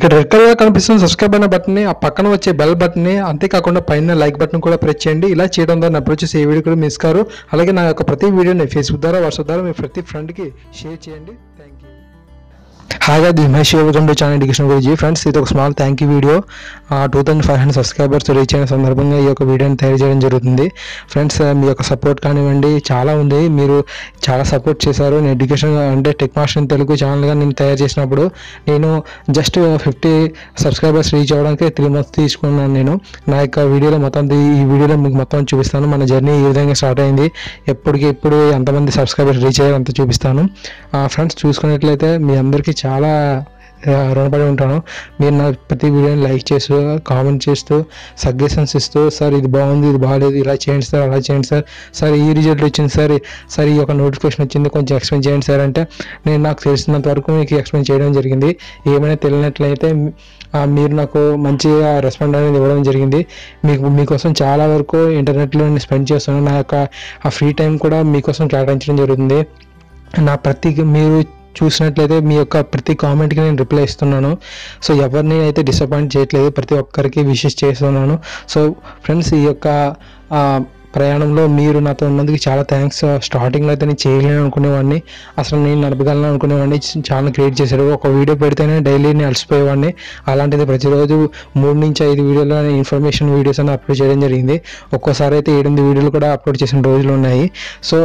ఇక్కడ red colour కనిపిస్తున్న subscribe అయిన బటన్ని, ఆ పక్కన వచ్చే బెల్ బటన్ని, అంతేకాకుండా పైన లైక్ బటన్ కూడా ప్రెస్ చేయండి. ఇలా చేయడం ద్వారా నా అప్రోచ్ చేసే ఏ వీడియో కూడా మిస్ కారు. అలాగే నా యొక్క ప్రతి వీడియోని ఫేస్బుక్ ద్వారా, వాట్సాప్ ద్వారా మీ ప్రతి ఫ్రెండ్కి షేర్ చేయండి. Thank you. హాగా ది Mahesh welcome to channel education గురించి. ఫ్రెండ్స్, ఇది ఒక small thank you video. 2500 subscribers reach అయిన సందర్భంగా ఈ యొక్క వీడియోని తయారు చేయడం జరుగుతుంది. ఫ్రెండ్స్, మీ యొక్క సపోర్ట్ కానివ్వండి చాలా ఉంది. మీరు చాలా సపోర్ట్ చేశారు. నేను ఎడ్యుకేషన్ అంటే టెక్ మాస్టర్ ఇన్ తెలుగు ఛానల్గా నేను తయారు చేసినప్పుడు నేను జస్ట్ 50 సబ్స్క్రైబర్స్ రీచ్ అవ్వడానికి 3 months తీసుకున్నాను. నేను నా యొక్క వీడియోలో ఈ వీడియోలో మీకు మొత్తం చూపిస్తాను. మన జర్నీ ఏ విధంగా స్టార్ట్ అయింది, ఎప్పుడు ఎంతమంది సబ్స్క్రైబర్స్ రీచ్ అయ్యారు అంత చూపిస్తాను. ఫ్రెండ్స్, చూసుకున్నట్లయితే మీ అందరికీ చాలా రుణపడి ఉంటాను. మీరు నా ప్రతి వీడియోని లైక్ చేస్తూ, కామెంట్ చేస్తూ, సజెషన్స్ ఇస్తూ, సార్ ఇది బాగుంది, ఇది బాగాలేదు, ఇలా చేయండి సార్, అలా చేయండి సార్, సార్ ఈ రిజల్ట్ వచ్చింది సార్ ఈ యొక్క నోటిఫికేషన్ వచ్చింది, కొంచెం ఎక్స్ప్లెయిన్ చేయండి సార్ అంటే నేను నాకు తెలిసినంత వరకు మీకు ఎక్స్ప్లెయిన్ చేయడం జరిగింది. ఏమైనా తెలియనట్లయితే మీరు నాకు మంచిగా రెస్పాండ్ అనేది ఇవ్వడం జరిగింది. మీకోసం చాలా వరకు ఇంటర్నెట్లో నేను స్పెండ్ చేస్తున్నాను. నా యొక్క ఆ ఫ్రీ టైం కూడా మీకోసం కేటాయించడం జరుగుతుంది. మీరు చూసినట్లయితే మీ యొక్క ప్రతి కామెంట్కి నేను రిప్లై ఇస్తున్నాను. సో ఎవరిని అయితే డిసప్పాయింట్ చేయట్లేదు, ప్రతి ఒక్కరికి విషెస్ చేస్తున్నాను. సో ఫ్రెండ్స్, ఈ యొక్క ప్రయాణంలో మీరు నాతో ఉన్నందుకు చాలా థ్యాంక్స్. స్టార్టింగ్లో అయితే నేను చేయలేను అనుకునేవాడిని, అసలు నేను నడపగలను అనుకునేవాడిని. ఛానల్ క్రియేట్ చేశారు, ఒక వీడియో పెడితేనే డైలీ నేను అలసిపోయేవాడిని. అలాంటిది ప్రతిరోజు 3 నుంచి 5 వీడియోలు ఇన్ఫర్మేషన్ వీడియోస్ అని అప్లోడ్ చేయడం జరిగింది. ఒక్కోసారి అయితే 7-8 వీడియోలు కూడా అప్లోడ్ చేసిన రోజులు ఉన్నాయి. సో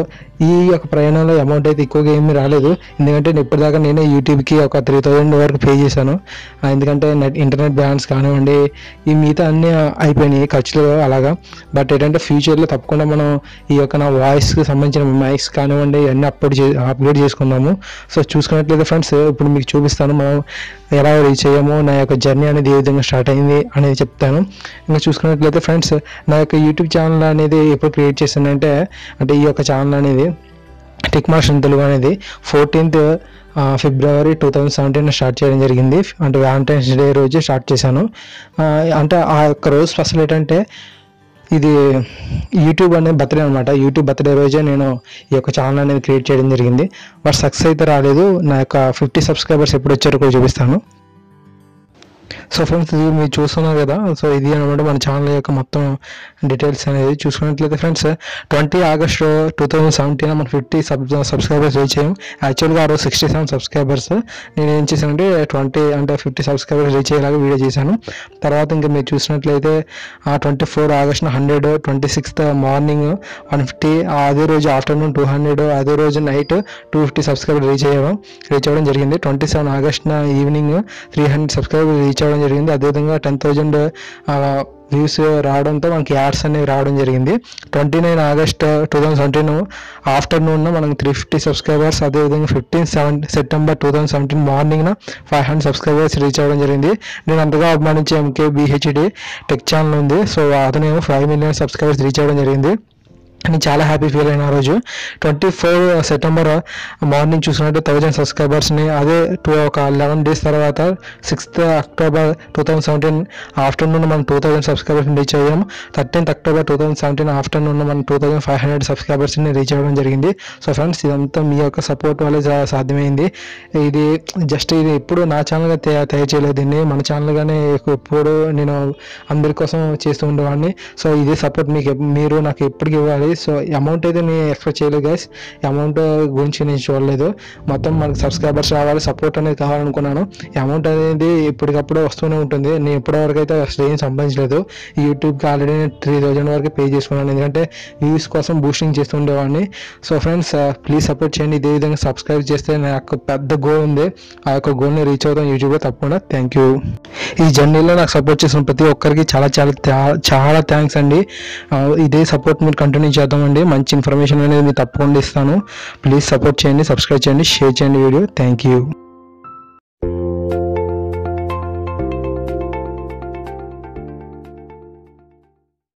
ఈ యొక్క ప్రయాణంలో అమౌంట్ అయితే ఎక్కువగా ఏమీ రాలేదు, ఎందుకంటే ఇప్పటిదాకా నేనే యూట్యూబ్కి ఒక 3000 వరకు పే చేశాను. ఎందుకంటే ఇంటర్నెట్ బ్యాలెన్స్ కానివ్వండి, ఈ మిగతా అన్నీ అయిపోయినాయి ఖర్చులు అలాగా. బట్ ఏంటంటే ఫ్యూచర్లో తప్పకుండా మనం ఈ యొక్క నా వాయిస్కి సంబంధించిన మైక్స్ కానివ్వండి ఇవన్నీ అప్గ్రేడ్ చేసుకున్నాము. సో చూసుకున్నట్లయితే ఫ్రెండ్స్, ఇప్పుడు మీకు చూపిస్తాను మనం ఎలా రీచ్ అయ్యామో, నా యొక్క జర్నీ అనేది ఏ విధంగా స్టార్ట్ అయింది అనేది చెప్తాను. ఇంకా చూసుకున్నట్లయితే ఫ్రెండ్స్, నా యొక్క యూట్యూబ్ ఛానల్ అనేది ఎప్పుడు క్రియేట్ చేశానంటే, అంటే ఈ యొక్క ఛానల్ అనేది టెక్ మాస్టర్ ఇన్ తెలుగు అనేది 14th February 2017 స్టార్ట్ చేయడం జరిగింది. అంటే వ్యాలంటైన్స్ డే రోజు స్టార్ట్ చేశాను. అంటే ఆ యొక్క రోజు స్పెషల్ ఏంటంటే, ఇది యూట్యూబ్ అనేది బర్త్డే అనమాట. యూట్యూబ్ బర్త్డే రోజే నేను ఈ యొక్క ఛానల్ అనేది క్రియేట్ చేయడం జరిగింది. బట్ సక్సెస్ అయితే రాలేదు. నా యొక్క 50 సబ్స్క్రైబర్స్ ఎప్పుడు వచ్చారో కూడా చూపిస్తాను. సో ఫ్రెండ్స్, ఇది మీరు చూస్తున్నారు కదా. సో ఇది అనమాట మన ఛానల్ యొక్క మొత్తం డీటెయిల్స్ అనేది. చూసుకున్నట్లయితే ఫ్రెండ్స్, 20 August 2017 మన 50 సబ్స్క్రైబర్స్ రీచ్ అయ్యాం. యాక్చువల్గా ఆ రోజు 67 సబ్స్క్రైబర్స్. నేను ఏం చేశానంటే 50 సబ్స్క్రైబర్స్ రీచ్ అయ్యేలాగా వీడియో చేశాను. తర్వాత ఇంకా మీరు చూసినట్లయితే 24 August 100, 26th మార్నింగ్ 150, అదే రోజు ఆఫ్టర్నూన్ 200, అదే రోజు నైట్ 250 సబ్స్క్రైబర్స్ రీచ్ అవ్వడం జరిగింది. 27 August ఈవినింగ్ 300 సబ్స్క్రైబర్స్ రీచ్ అవ్వడం జరిగింది. అదేవిధంగా 10,000 వ్యూస్ రావడంతో మనకి యాడ్స్ అనేవి రావడం జరిగింది. 29 August 2017 ఆఫ్టర్నూన్ మనకి 350 సబ్స్క్రైబర్స్. అదేవిధంగా 15 September 2017 మార్నింగ్ 500 సబ్స్క్రైబర్స్ రీచ్ అవ్వడం జరిగింది. నేను అంతగా అభిమానించే MKBHD టెక్ ఛానల్ ఉంది. సో అతనేమో 5 million సబ్స్క్రైబర్స్ రీచ్ అవ్వడం జరిగింది. నేను చాలా హ్యాపీ ఫీల్ అయిన ఆ రోజు. 24 September మార్నింగ్ చూసినట్టు 1000 సబ్స్క్రైబర్స్ని. అదే ఒక 11 days తర్వాత 6th October 2017 ఆఫ్టర్నూన్ మనం 2000 సబ్స్క్రైబర్స్ని రీచ్ అయ్యాము. 13th October 2017 ఆఫ్టర్నూన్ మనం 2500 సబ్స్క్రైబర్స్ని రీచ్ అవ్వడం జరిగింది. సో ఫ్రెండ్స్, ఇదంతా మీ యొక్క సపోర్ట్ వల్లే సాధ్యమైంది. ఇది ఎప్పుడు నా ఛానల్గా తయారు చేయలేదు, దీన్ని మన ఛానల్గానే ఎప్పుడు నేను అందరి కోసం చేస్తూ ఉండేవాడిని. సో ఇదే సపోర్ట్ మీరు నాకు ఎప్పటికి ఇవ్వాలి. సో అమౌంట్ అయితే నేను ఎక్స్పెక్ట్ చేయలేదు గైస్. అమౌంట్ గురించి నేను చూడలేదు. మొత్తం మనకు సబ్స్క్రైబర్స్ రావాలి, సపోర్ట్ అనేది కావాలనుకున్నాను. అమౌంట్ అనేది ఎప్పటికప్పుడు వస్తూనే ఉంటుంది. నేను ఇప్పటివరకు అయితే అసలు ఏం సంపాదించలేదు. యూట్యూబ్కి ఆల్రెడీ నేను 3000 వరకు పే చేసుకున్నాను, ఎందుకంటే వ్యూస్ కోసం బూస్టింగ్ చేస్తూ ఉండేవాడిని. సో ఫ్రెండ్స్, ప్లీజ్ సపోర్ట్ చేయండి. ఇదే విధంగా సబ్స్క్రైబ్ చేస్తే నాకు పెద్ద గోల్ ఉంది. ఆ యొక్క గోల్ని రీచ్ అవుతాం యూట్యూబ్లో తప్పకుండా. Thank you. ఈ జర్నీలో నాకు సపోర్ట్ చేసిన ప్రతి ఒక్కరికి చాలా చాలా చాలా థ్యాంక్స్ అండి. ఇదే సపోర్ట్ మీరు కంటిన్యూ చేద్దామండి. మంచి ఇన్ఫర్మేషన్ అనేది మీరు తప్పకుండా ఇస్తాను. ప్లీజ్ సపోర్ట్ చేయండి, సబ్స్క్రైబ్ చేయండి, షేర్ చేయండి వీడియో. Thank you.